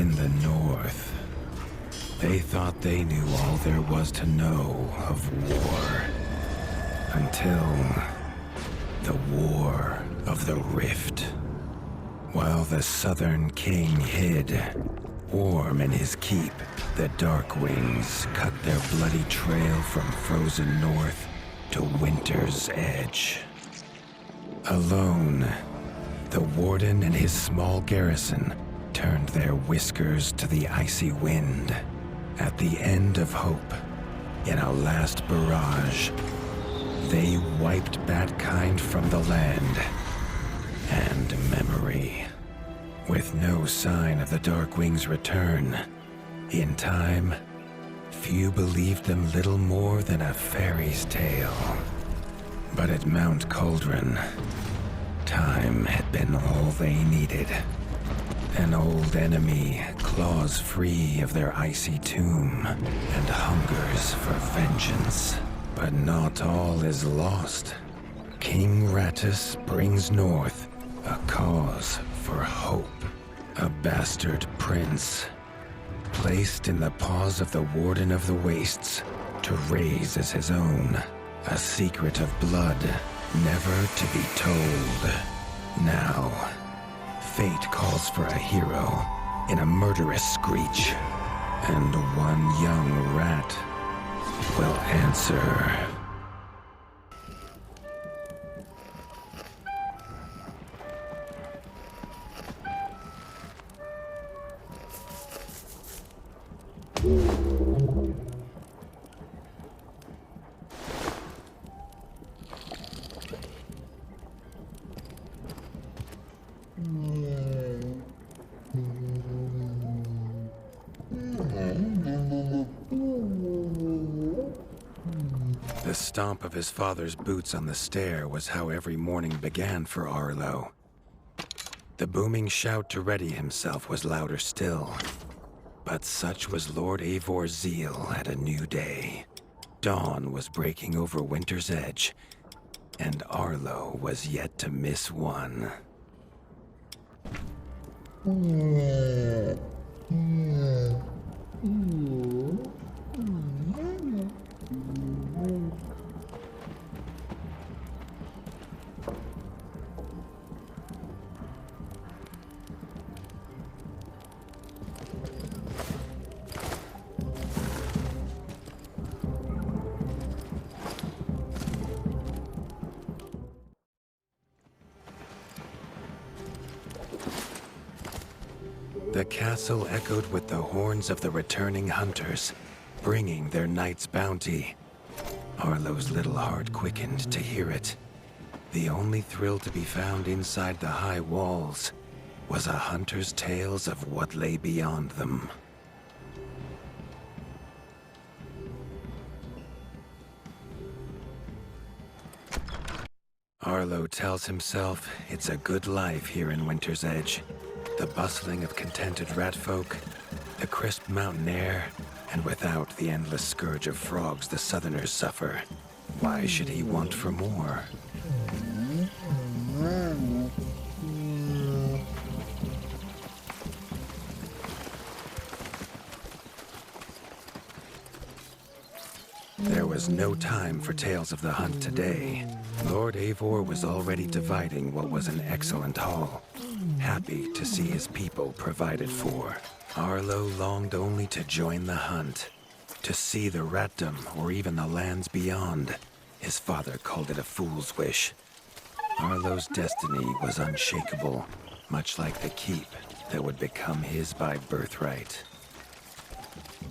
In the north, they thought they knew all there was to know of war. Until the War of the Rift. While the Southern King hid, warm in his keep, the Darkwings cut their bloody trail from frozen north to winter's edge. Alone, the Warden and his small garrison turned their whiskers to the icy wind. At the end of hope, in a last barrage, they wiped Batkind from the land and memory. With no sign of the Darkwings' return, in time, few believed them little more than a fairy's tale. But at Mount Cauldron, time had been all they needed. An old enemy claws free of their icy tomb and hungers for vengeance. But not all is lost. King Rattus brings north a cause for hope. A bastard prince, placed in the paws of the Warden of the Wastes to raise as his own. A secret of blood never to be told. Now, fate calls for a hero in a murderous screech. And one young rat will answer. The stomp of his father's boots on the stair was how every morning began for Arlo. The booming shout to ready himself was louder still. But such was Lord Eivor's zeal at a new day. Dawn was breaking over winter's edge, and Arlo was yet to miss one. The castle echoed with the horns of the returning hunters, bringing their night's bounty. Arlo's little heart quickened to hear it. The only thrill to be found inside the high walls was a hunter's tales of what lay beyond them. Arlo tells himself it's a good life here in Winter's Edge. The bustling of contented ratfolk, the crisp mountain air, and without the endless scourge of frogs the southerners suffer. Why should he want for more? There was no time for tales of the hunt today. Lord Eivor was already dividing what was an excellent haul, happy to see his people provided for. Arlo longed only to join the hunt, to see the ratdom or even the lands beyond. His father called it a fool's wish. Arlo's destiny was unshakable, much like the keep that would become his by birthright.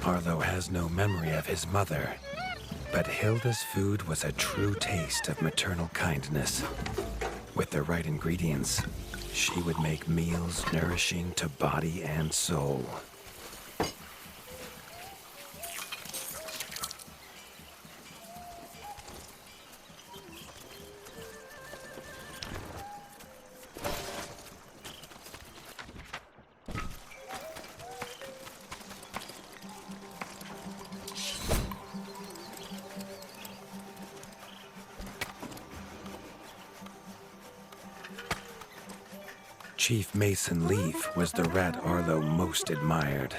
Arlo has no memory of his mother, but Hilda's food was a true taste of maternal kindness. With the right ingredients, she would make meals nourishing to body and soul. Chief Mason Leaf was the rat Arlo most admired.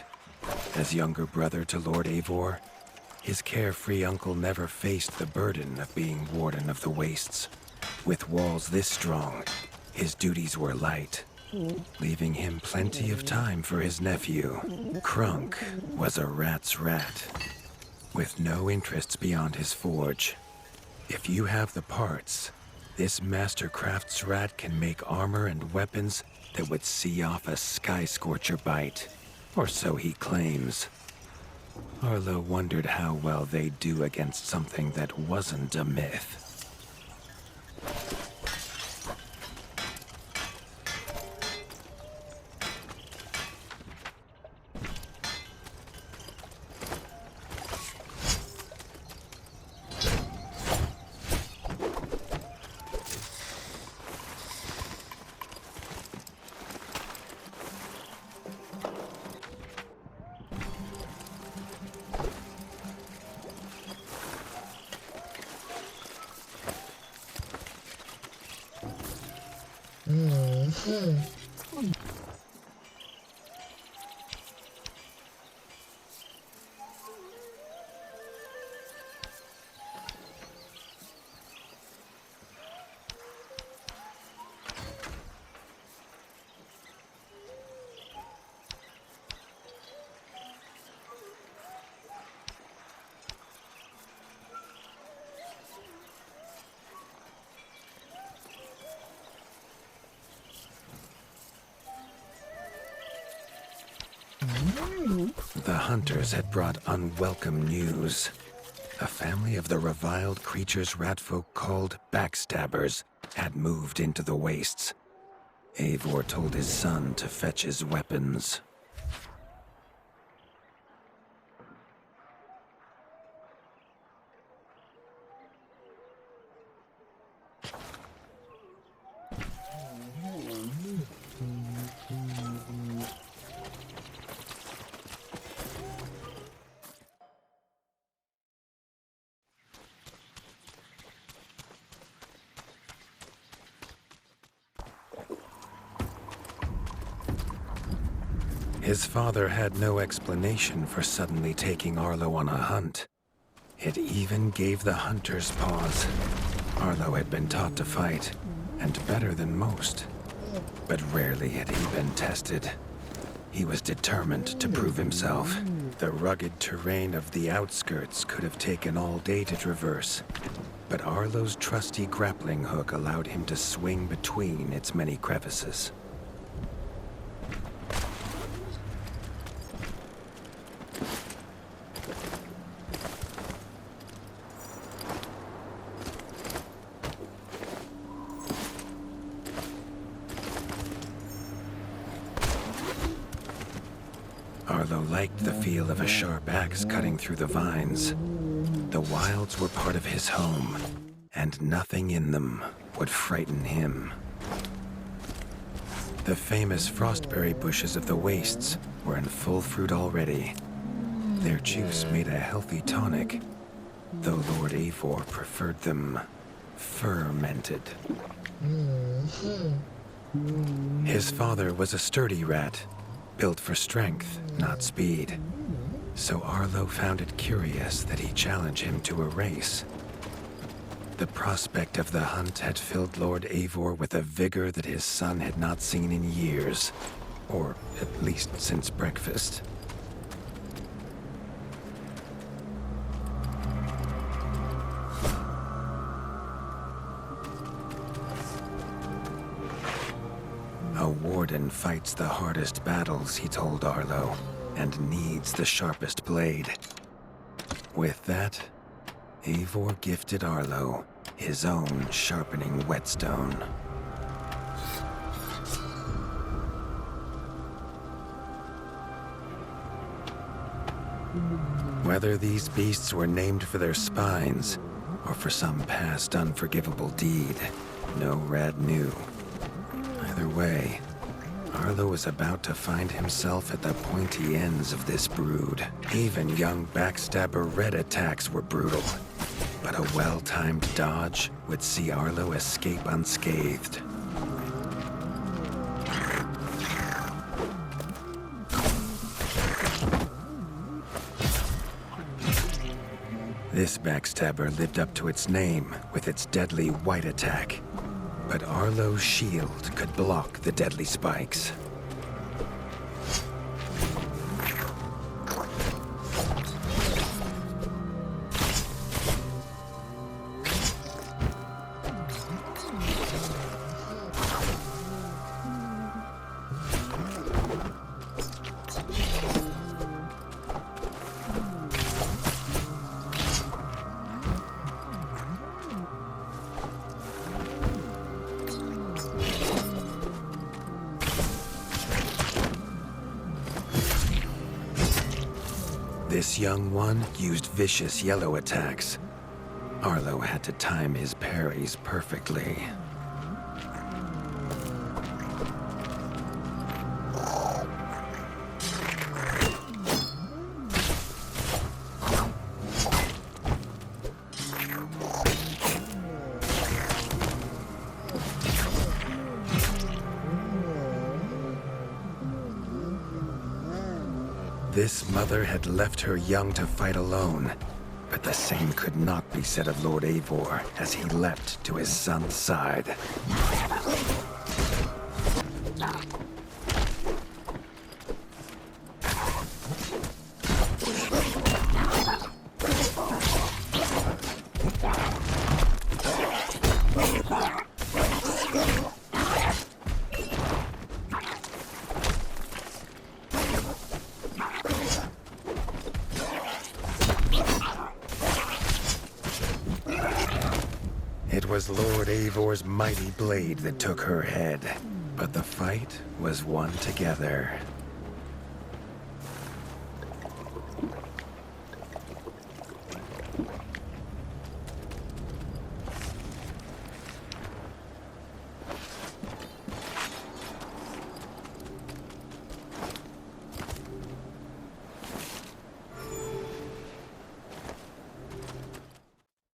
As younger brother to Lord Eivor, his carefree uncle never faced the burden of being Warden of the Wastes. With walls this strong, his duties were light, leaving him plenty of time for his nephew. Krunk was a rat's rat, with no interests beyond his forge. If you have the parts, this Mastercraft's rat can make armor and weapons that would see off a sky scorcher bite, or so he claims. Arlo wondered how well they'd do against something that wasn't a myth. The hunters had brought unwelcome news. A family of the reviled creatures ratfolk called backstabbers had moved into the wastes. Eivor told his son to fetch his weapons. His father had no explanation for suddenly taking Arlo on a hunt. It even gave the hunters pause. Arlo had been taught to fight, and better than most. But rarely had he been tested. He was determined to prove himself. The rugged terrain of the outskirts could have taken all day to traverse, but Arlo's trusty grappling hook allowed him to swing between its many crevices. Arlo liked the feel of a sharp axe cutting through the vines. The wilds were part of his home, and nothing in them would frighten him. The famous frostberry bushes of the wastes were in full fruit already. Their juice made a healthy tonic, though Lord Eivor preferred them fermented. His father was a sturdy rat, built for strength, not speed. So Arlo found it curious that he challenged him to a race. The prospect of the hunt had filled Lord Eivor with a vigor that his son had not seen in years, or at least since breakfast. A warden fights the hardest battles, he told Arlo, and needs the sharpest blade. With that, Eivor gifted Arlo his own sharpening whetstone. Whether these beasts were named for their spines or for some past unforgivable deed, no rat knew. Either way, Arlo was about to find himself at the pointy ends of this brood. Even young backstabber red attacks were brutal, but a well-timed dodge would see Arlo escape unscathed. This backstabber lived up to its name with its deadly white attack, but Arlo's shield could block the deadly spikes. This young one used vicious yellow attacks. Arlo had to time his parries perfectly. This mother had left her young to fight alone, but the same could not be said of Lord Eivor as he leapt to his son's side. It was Lord Eivor's mighty blade that took her head, but the fight was won together.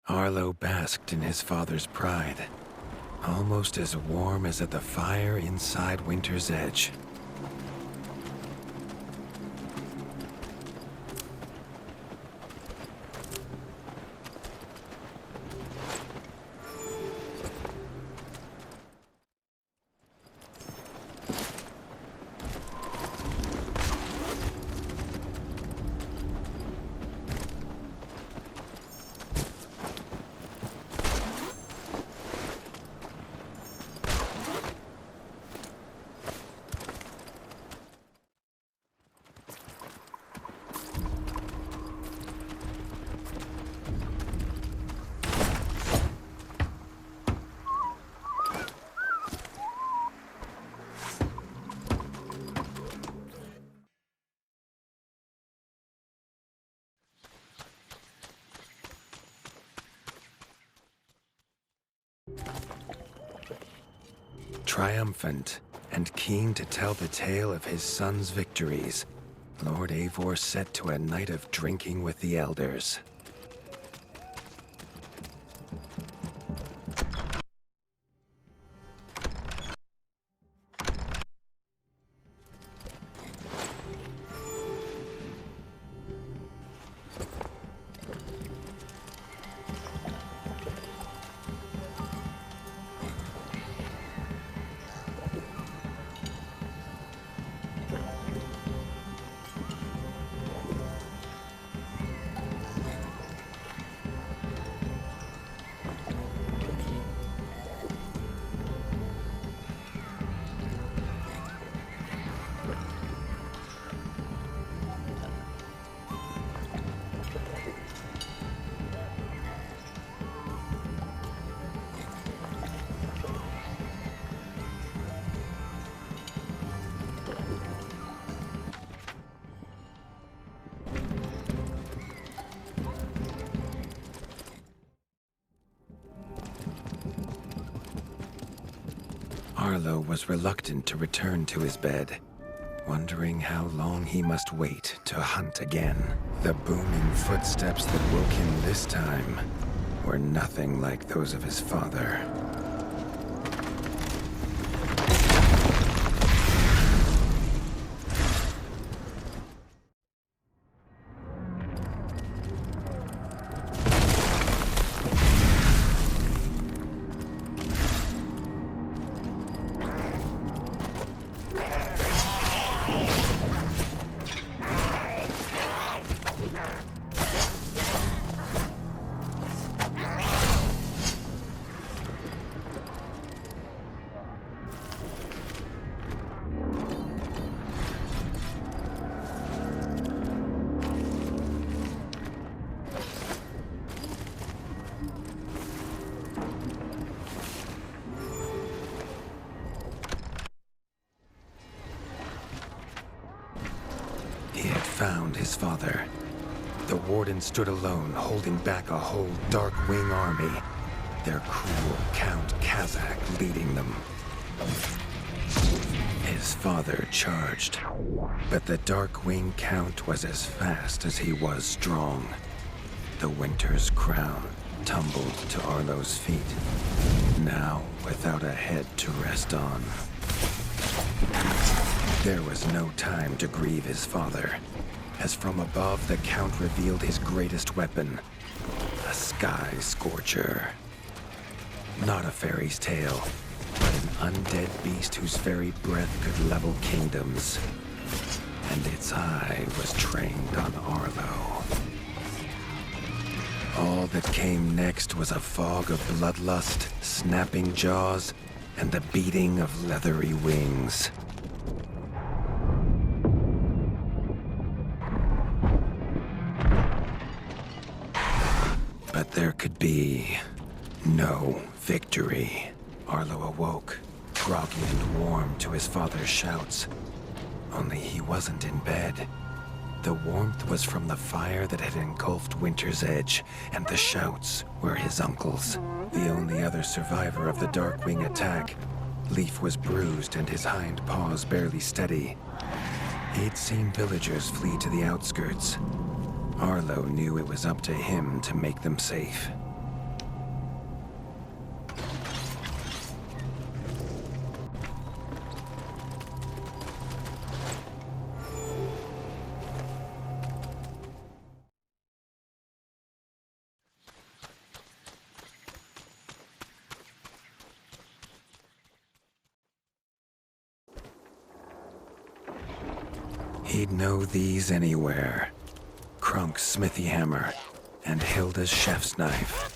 Arlo basked in his father's pride, almost as warm as at the fire inside Winter's Edge. Triumphant and keen to tell the tale of his son's victories, Lord Eivor set to a night of drinking with the elders. Arlo was reluctant to return to his bed, wondering how long he must wait to hunt again. The booming footsteps that woke him this time were nothing like those of his father. found his father. The warden stood alone, holding back a whole Dark Wing army, their cruel Count Kazak leading them. His father charged, but the Dark Wing Count was as fast as he was strong. The Winter's crown tumbled to Arlo's feet, now without a head to rest on. There was no time to grieve his father, as from above the Count revealed his greatest weapon, a Sky Scorcher. Not a fairy's tale, but an undead beast whose very breath could level kingdoms. And its eye was trained on Arlo. All that came next was a fog of bloodlust, snapping jaws, and the beating of leathery wings. But there could be no victory. Arlo awoke, groggy and warm to his father's shouts. Only he wasn't in bed. The warmth was from the fire that had engulfed Winter's Edge, and the shouts were his uncle's. The only other survivor of the Darkwing attack, Leaf was bruised and his hind paws barely steady. He'd seen villagers flee to the outskirts. Arlo knew it was up to him to make them safe. He'd know these anywhere. Krunk's smithy hammer and Hilda's chef's knife.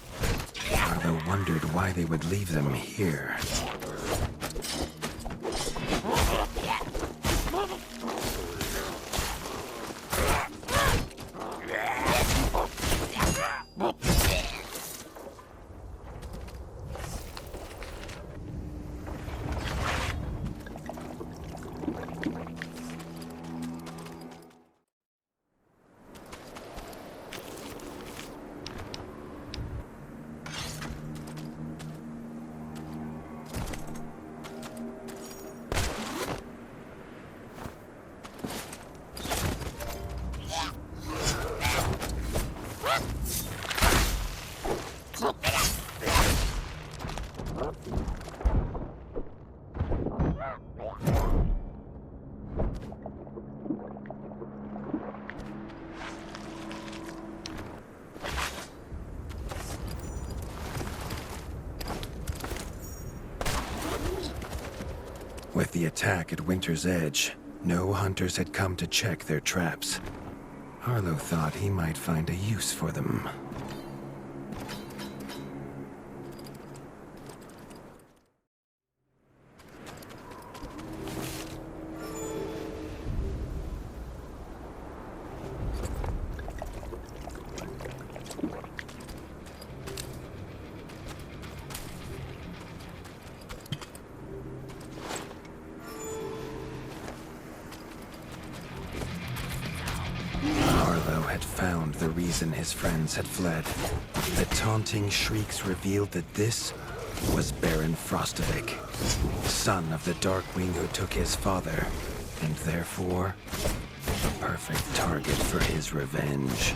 Arlo wondered why they would leave them here. With the attack at Winter's Edge, no hunters had come to check their traps. Arlo thought he might find a use for them. Had found the reason his friends had fled. The taunting shrieks revealed that this was Baron Frostovik, son of the Darkwing who took his father, and therefore, a perfect target for his revenge.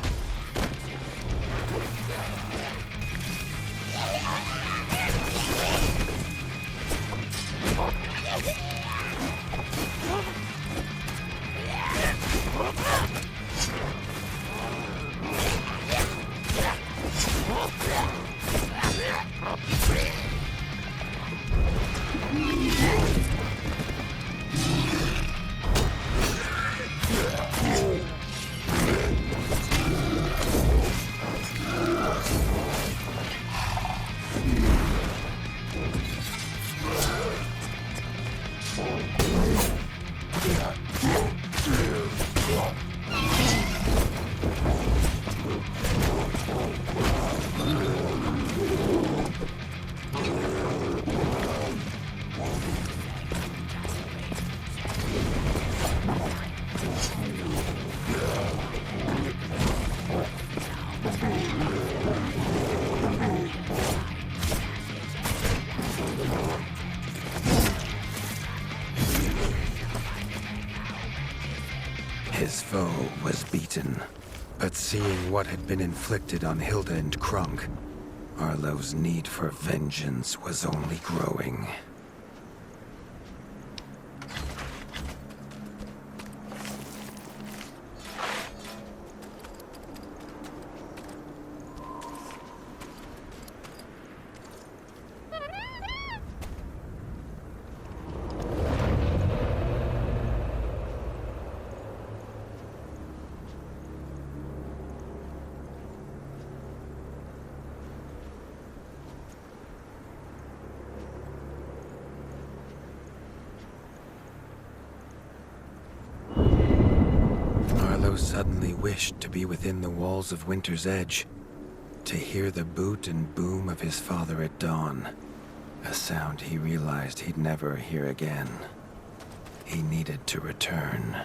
frostbitten. But seeing what had been inflicted on Hilda and Krunk, Arlo's need for vengeance was only growing. Arlo suddenly wished to be within the walls of Winter's Edge, to hear the boot and boom of his father at dawn, a sound he realized he'd never hear again. He needed to return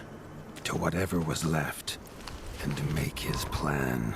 to whatever was left and make his plan.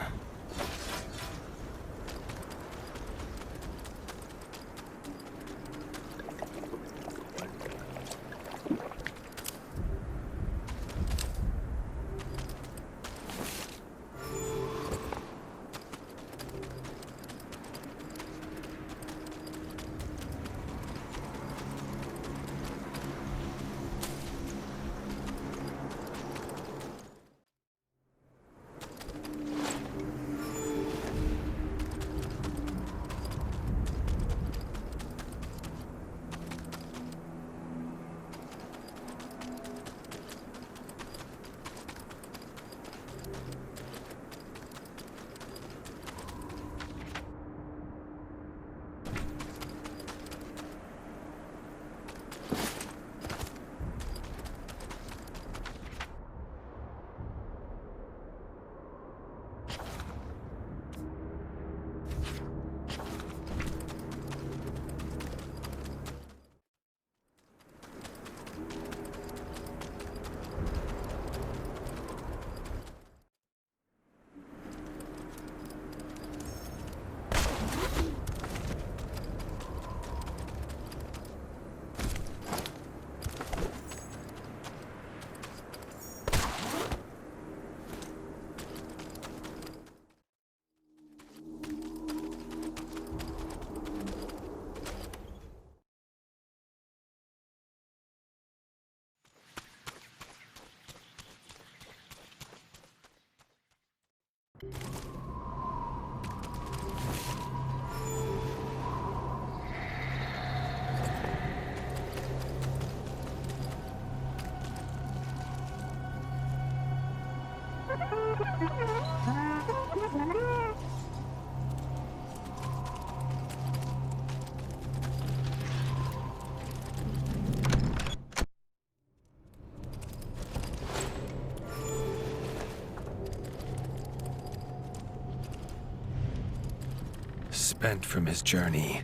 Spent from his journey,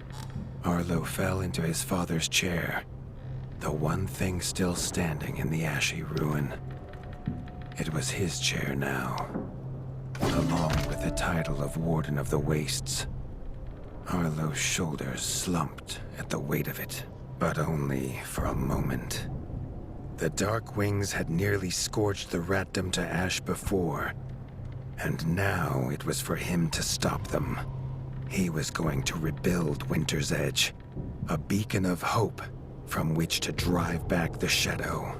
Arlo fell into his father's chair, the one thing still standing in the ashy ruin. It was his chair now, along with the title of Warden of the Wastes. Arlo's shoulders slumped at the weight of it, but only for a moment. The Dark Wings had nearly scorched the ratdom to ash before, and now it was for him to stop them. He was going to rebuild Winter's Edge, a beacon of hope from which to drive back the shadow.